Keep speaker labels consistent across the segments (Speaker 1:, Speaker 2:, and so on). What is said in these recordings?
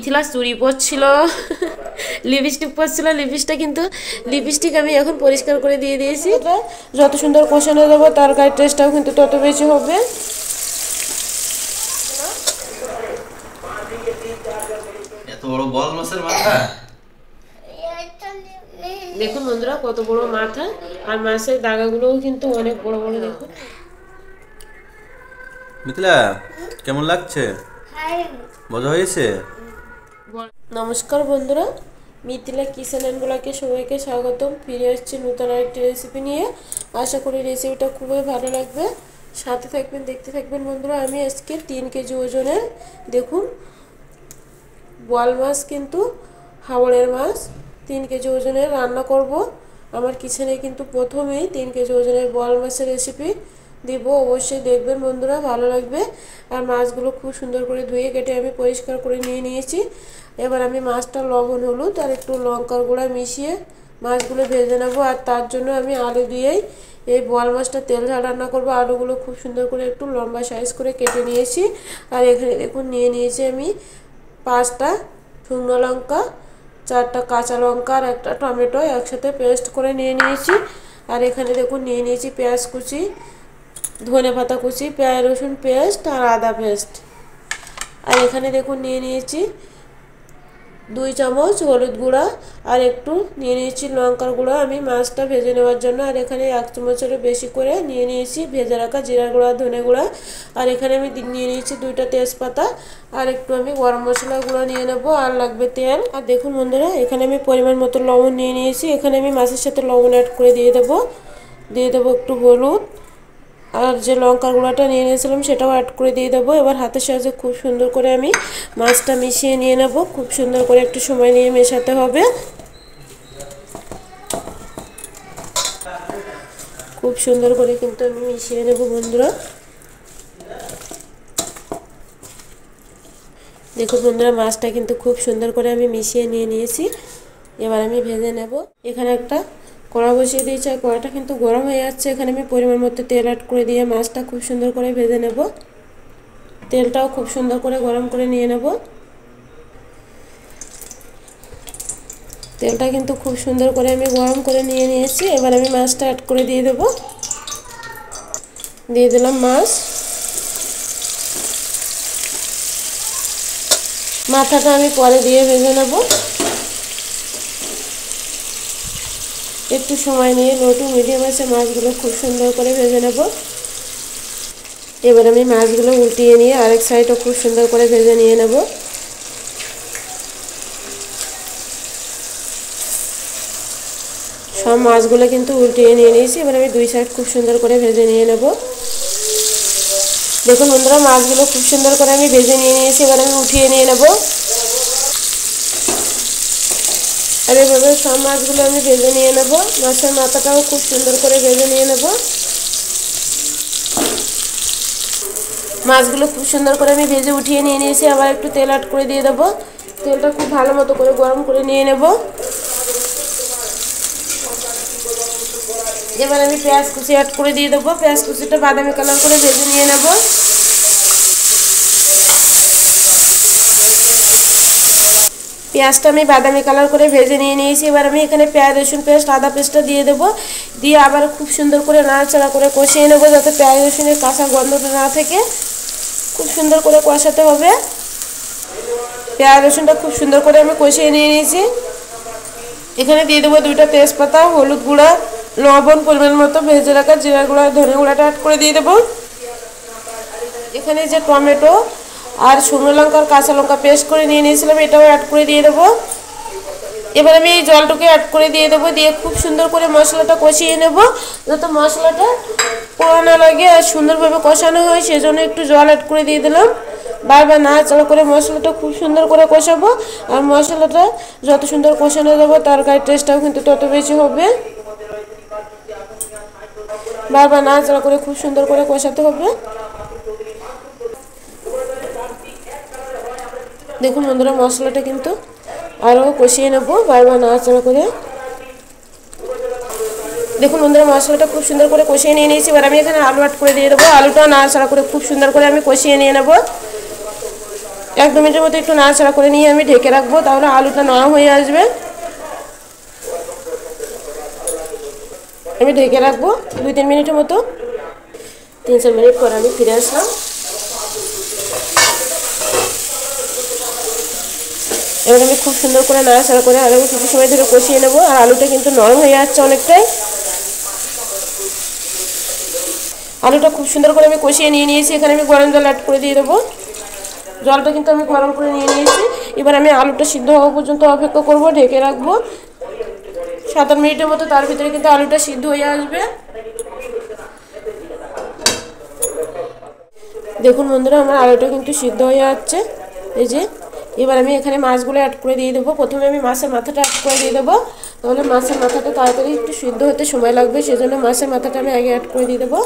Speaker 1: মিথিলা চুরি পরছিল lipstick পরছিল lipstick আমি এখন পরিষ্কার করে দিয়ে দিয়েছি। যত সুন্দর কষানো দেবো তরকারির টেস্টটাও কিন্তু তত বেশি হবে।
Speaker 2: এত বড় বল মাছের মাথা
Speaker 1: দেখুন বন্ধুরা কত বড় মাথা, আর মাছের দাগাগুলোও কিন্তু অনেক বড় বড়। দেখুন
Speaker 2: মিথিলা কেমন লাগছে, মজা হয়েছে?
Speaker 1: নমস্কার বন্ধুরা, মিথিলা কিচেন অ্যান্ড ব্লগে সবাইকে স্বাগতম। ফিরে আসছি নতুন আরেকটি রেসিপি নিয়ে। আশা করি রেসিপিটা খুবই ভালো লাগবে, সাথে থাকবেন, দেখতে থাকবেন বন্ধুরা। আমি আজকে 3 কেজি ওজনের দেখুন বোয়াল মাছ, কিন্তু হাওড়ের মাছ 3 কেজি ওজনের রান্না করব। আমার কিচেনে কিন্তু প্রথমেই 3 কেজি ওজনের বোয়াল মাছের রেসিপি দিব, অবশ্যই দেখবেন বন্ধুরা, ভালো লাগবে। আর মাছগুলো খুব সুন্দর করে ধুয়ে কেটে আমি পরিষ্কার করে নিয়ে নিয়েছি। এবার আমি মাছটা লবণ হলুদ আর একটু লঙ্কার গুঁড়া মিশিয়ে মাছগুলো ভেজে নেব। আর তার জন্য আমি আলু দিয়েই এই বোয়াল মাছটা তেল ঝাল রান্না করব। আলুগুলো খুব সুন্দর করে একটু লম্বা সাইজ করে কেটে নিয়েছি। আর এখানে দেখুন নিয়ে নিয়েছি আমি 5টা শুকনো লঙ্কা, 4টা কাঁচা লঙ্কা আর একটা টমেটো একসাথে পেস্ট করে নিয়ে নিয়েছি। আর এখানে দেখুন নিয়ে নিয়েছি পেঁয়াজ কুচি, ধনে পাতা কুচি, পেঁয়াজ রসুন পেস্ট আর আদা পেস্ট। আর এখানে দেখুন নিয়ে নিয়েছি 2 চামচ হলুদ গুঁড়া আর একটু নিয়ে নিয়েছি লঙ্কার গুঁড়া আমি মাছটা ভেজে নেওয়ার জন্য। আর এখানে 1 চামচেরও বেশি করে নিয়ে নিয়েছি ভেজে রাখা জিরা গুঁড়া, ধনে গুঁড়া। আর এখানে আমি নিয়ে নিয়েছি 2টা তেজপাতা আর একটু আমি গরম মশলা গুঁড়া নিয়ে নেব। আর লাগবে তেল। আর দেখুন বন্ধুরা, এখানে আমি পরিমাণ মতো লবণ নিয়ে নিয়েছি। এখানে আমি মাছের সাথে লবণ অ্যাড করে দিয়ে দেবো একটু হলুদ, আর যে লঙ্কার গুঁড়াটা নিয়ে নিয়েছিলাম সেটাও অ্যাড করে দিয়ে দেবো। এবার হাতের সাহায্যে খুব সুন্দর করে আমি মাছটা মিশিয়ে নিয়ে নেব। খুব সুন্দর করে একটু সময় নিয়ে মেশাতে হবে। খুব সুন্দর করে কিন্তু আমি মিশিয়ে নেব বন্ধুরা। দেখুন বন্ধুরা, মাছটা কিন্তু খুব সুন্দর করে আমি মিশিয়ে নিয়ে নিয়েছি। এবার আমি ভেজে নেব। এখানে একটা কড়া বসিয়ে দিয়েছি, আর কড়াটা কিন্তু গরম হয়ে যাচ্ছে। এখানে আমি পরিমাণ মতো তেল অ্যাড করে দিয়ে মাছটা খুব সুন্দর করে ভেজে নেব। তেলটাও খুব সুন্দর করে গরম করে নিয়ে নেব। তেলটা কিন্তু খুব সুন্দর করে আমি গরম করে নিয়ে নিয়েছি। এবার আমি মাছটা অ্যাড করে দিয়ে দেব। দিয়ে দিলাম মাছ। মাথাটা আমি পরে দিয়ে ভেজে নেব। একটু সময় নিয়ে লো টু মিডিয়াম আছে মাছগুলো খুব সুন্দর করে ভেজে নেব। এবার আমি মাছগুলো উল্টিয়ে নিয়ে আরেক সাইডও খুব সুন্দর করে ভেজে নিয়ে নেব। সব মাছগুলো কিন্তু উল্টিয়ে নিয়ে নিয়েছি। এবার আমি 2 সাইড খুব সুন্দর করে ভেজে নিয়ে নেব। দেখুন বন্ধুরা, মাছগুলো খুব সুন্দর করে আমি ভেজে নিয়ে নিয়েছি। এবার আমি উঠিয়ে নিয়ে নেব। আর এভাবে সব মাছগুলো আমি ভেজে নিয়ে নেব। মাছের মাথাটাও খুব সুন্দর করে ভেজে নিয়ে নেব। মাছগুলো খুব সুন্দর করে আমি ভেজে উঠিয়ে নিয়ে নিয়েছি। আবার একটু তেল অ্যাড করে দিয়ে দেবো। তেলটা খুব ভালো মতো করে গরম করে নিয়ে নেব। এবার আমি পেঁয়াজ কুচি অ্যাড করে দিয়ে দেবো। পেঁয়াজ কুচিটা বাদামি কালার করে ভেজে নিয়ে নেব। পেঁয়াজটা আমি বাদামি কালার করে ভেজে নিয়ে নিয়েছি। এবার আমি এখানে পেঁয়াজ রসুন পেস্ট আদা পেস্টটা দিয়ে দেবো। দিয়ে আবার খুব সুন্দর করে নাড়াচাড়া করে কষিয়ে নেবো, যাতে পেঁয়াজ রসুনের কাঁচা গন্ধটা না থাকে। খুব সুন্দর করে কষাতে হবে। পেঁয়াজ রসুনটা খুব সুন্দর করে আমি কষিয়ে নিয়ে নিয়েছি। এখানে দিয়ে দেবো 2টা তেজপাতা, হলুদ গুঁড়া, লবণ, পরিমাণ মতো ভেজে রাখা জিরা গুঁড়া, ধনে গুঁড়াটা অ্যাড করে দিয়ে দেবো। এখানে যে টমেটো আর শুকনো লঙ্কা আর কাঁচা লঙ্কা পেস্ট করে নিয়ে নিয়েছিলাম এটাও অ্যাড করে দিয়ে দেবো। এবার আমি এই জলটুকু অ্যাড করে দিয়ে দেবো। দিয়ে খুব সুন্দর করে মশলাটা কষিয়ে নেব, যাতে মশলাটা পোড়া না লাগে আর সুন্দরভাবে কষানো হয়, সেজন্য একটু জল অ্যাড করে দিয়ে দিলাম। বারবার নাড়াচাড়া করে মশলাটা খুব সুন্দর করে কষাবো। আর মশলাটা যত সুন্দর কষানো যাবো তরকারির টেস্টটাও কিন্তু তত বেশি হবে। বারবার নাড়াচাড়া করে খুব সুন্দর করে কষাতে হবে। দেখুন বন্ধুরা, মশলাটা কিন্তু আরও কষিয়ে নেব বারবার নাড়াচাড়া করে। দেখুন বন্ধুরা, মশলাটা খুব সুন্দর করে কষিয়ে নিয়ে নিয়েছি। এবার আমি এখানে আলু অ্যাড করে দিয়ে দেবো। আলুটা নাড়াচাড়া করে খুব সুন্দর করে আমি কষিয়ে নিয়ে নেব। 1-2 মিনিটের মতো একটু নাড়াচাড়া করে নিয়ে আমি ঢেকে রাখবো, তাহলে আলুটা নরম হয়ে আসবে। আমি ঢেকে রাখবো 2-3 মিনিটের মতো। 3-4 মিনিট পর আমি ফিরে আসলাম। এবার আমি খুব সুন্দর করে নাড়াচাড়া করে আলু কিছু সময় ধরে কষিয়ে নেবো। আর আলুটা কিন্তু নরম হয়ে যাচ্ছে অনেকটাই। আলুটা খুব সুন্দর করে আমি কষিয়ে নিয়ে নিয়েছি। এখানে আমি গরম জল অ্যাড করে দিয়ে দেবো। জলটা কিন্তু আমি গরম করে নিয়ে নিয়েছি। এবার আমি আলুটা সিদ্ধ হওয়া পর্যন্ত অপেক্ষা করব, ঢেকে রাখবো 7-8 মিনিটের মতো। তার ভিতরে কিন্তু আলুটা সিদ্ধ হয়ে আসবে। দেখুন বন্ধুরা, আমার আলুটা কিন্তু সিদ্ধ হয়ে যাচ্ছে। এই যে এবার আমি এখানে মাছগুলো অ্যাড করে দিয়ে দেবো। প্রথমে আমি মাছের মাথাটা অ্যাড করে দিয়ে দেবো, তাহলে মাছের মাথাটা তাড়াতাড়ি একটু সিদ্ধ হতে সময় লাগবে, সেজন্য মাছের মাথাটা আমি আগে অ্যাড করে দিয়ে দেবো।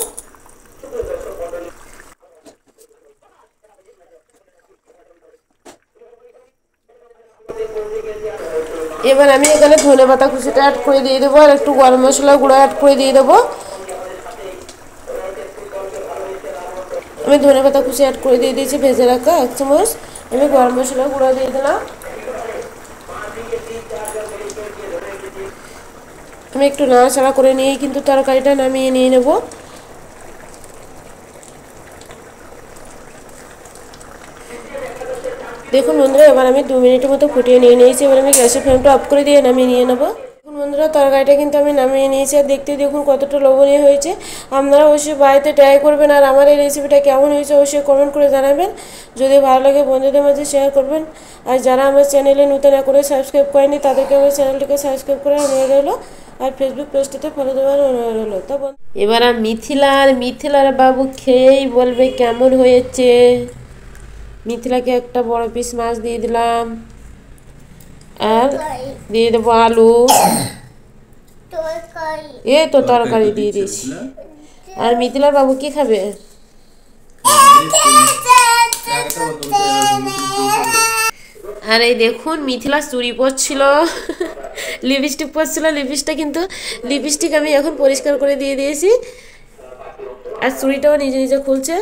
Speaker 1: এবার আমি এখানে ধনেপাতা কুচিটা অ্যাড করে দিয়ে দেবো, আর একটু গরম মশলা গুঁড়ো অ্যাড করে দিয়ে দেবো। আমি ধনেপাতা কুচি অ্যাড করে দিয়ে দিয়েছি ভেজে রাখা 1 চামচ। আমি গরম মশলা গুঁড়ো দিয়ে দিলাম। আমি একটু নাড়াচাড়া করে নিয়েই কিন্তু তরকারিটা নামিয়ে নিয়ে নেব। দেখুন বন্ধুরা, এবার আমি 2 মিনিটের মতো ফুটিয়ে নিয়ে নিয়েছি। এবার আমি গ্যাসের ফ্লেমটা অফ করে দিয়ে নামিয়ে নিয়ে নেব। দেখুন বন্ধুরা, তরকারিটা কিন্তু আমি নামিয়ে নিয়েছি। আর দেখতে দেখুন কতটা লোভনীয় হয়েছে। আপনারা অবশ্যই বাড়িতে ট্রাই করবেন। আর আমার এই রেসিপিটা কেমন হয়েছে অবশ্যই কমেন্ট করে জানাবেন। যদি ভালো লাগে বন্ধুদের মাঝে শেয়ার করবেন। আর যারা আমার চ্যানেলে নতুন করে সাবস্ক্রাইব করেনি তাদেরকে আমার চ্যানেলটিকে সাবস্ক্রাইব করে অনুরোধ রইল। আর ফেসবুক পেজটিতে ফলো দেওয়ার অনুরোধ রইল। তো এবার মিথিলার বাবু খেয়েই বলবে কেমন হয়েছে। মিথিলাকে একটা বড় পিস মাছ দিয়ে দিলাম, আর দিয়ে দেবো আলু। এই তো তরকারি দিয়ে দিয়েছি। আর মিথিলার বাবু কি খাবে? আর এই দেখুন, মিথিলা চুড়ি পরছিল, লিপস্টিক পরছিল। লিপস্টিক আমি এখন পরিষ্কার করে দিয়ে দিয়েছি। আর চুড়িটাও নিজে নিজে খুলছে।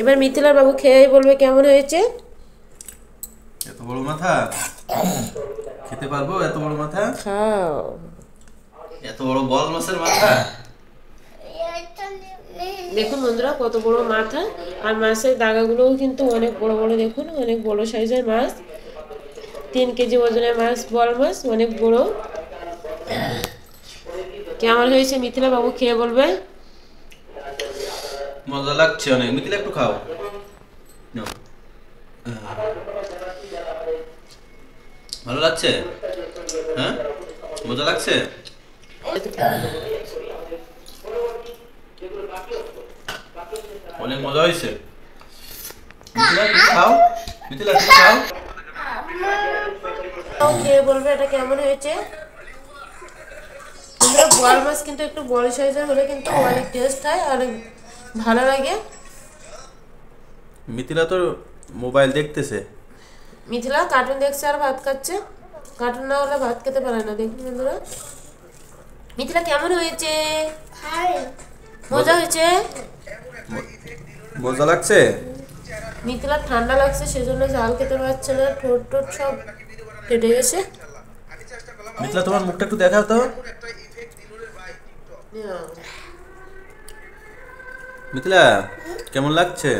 Speaker 1: এবার মিথিলার বাবু খেয়েই বলবে কেমন হয়েছে।
Speaker 2: এত বড় মাথা খেতে পারবো? এত বড় মাথা
Speaker 1: খাও।
Speaker 2: এত বড় বল মাছের মাথা।
Speaker 1: দেখুন বন্ধুরা, কত বড় মাথা। আর মাছের দাগাগুলোও কিন্তু অনেক বড় বড়। দেখুন, অনেক বড় সাইজের মাছ। 3 কেজি ওজনের মাছ, বল মাছ, অনেক বড়। কেমন হয়েছে মিথিলা বাবু খেয়ে বলবে।
Speaker 2: মজা লাগছে অনেক। মিথিলা একটু খাও। ভালো লাগছে? হ্যাঁ, মজা লাগছে। অনেক মজা হয়েছে। মিথিলা একটু খাও। মিথিলা একটু খাও।
Speaker 1: খেয়ে বলবে এটা কেমন হয়েছে। বল মাছ কিন্তু একটু বড় সাইজের হলে কিন্তু অনেক টেস্ট হয় আর ভালো লাগে।
Speaker 2: মিথিলা তো মোবাইল দেখতেছে।
Speaker 1: মিথিলা কার্টুন দেখছে আর ভাত খাচ্ছে। কার্টুন না হলে ভাত খেতে পারে না। দেখুন বন্ধুরা, মিথিলা কেমন হয়েছে। মজা হয়েছে।
Speaker 2: মজা লাগছে।
Speaker 1: মিথিলা ঠান্ডা লাগছে, সেজন্য ঝাল খেতে পারছে না। ঠোঁট ঠোঁট সব কেটে গেছে।
Speaker 2: মিথিলা, তোমার মুখটা একটু দেখাও তো। মিথিলা, কেমন লাগছে?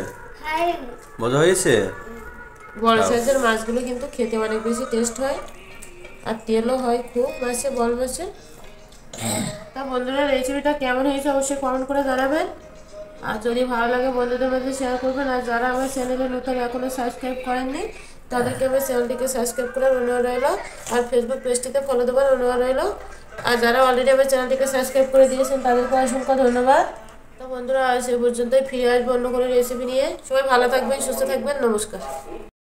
Speaker 2: মজা হয়েছে।
Speaker 1: বড় সাইজের মাছগুলো কিন্তু খেতে অনেক বেশি টেস্ট হয়, আর তেলও হয় খুব মাছে, বল মাছে। তা বন্ধুরা, রেসিপিটা কেমন হয়েছে অবশ্যই কমেন্ট করে জানাবেন। আর যদি ভালো লাগে বন্ধুদের মধ্যে শেয়ার করবেন। আর যারা আমার চ্যানেলে নতুন এখনও সাবস্ক্রাইব করেননি তাদেরকে আমার চ্যানেলটিকে সাবস্ক্রাইব করার অনুরোধ রইল। আর ফেসবুক পেজটিতে ফলো দেওয়ার অনুরোধ রইল। আর যারা অলরেডি আমার চ্যানেলটিকে সাবস্ক্রাইব করে দিয়েছেন তাদেরকে অসংখ্য ধন্যবাদ। তো বন্ধুরা, আজ এ পর্যন্তই। ফিরে আসবো অন্য কোনো রেসিপি নিয়ে। সবাই ভালো থাকবেন, সুস্থ থাকবেন। নমস্কার।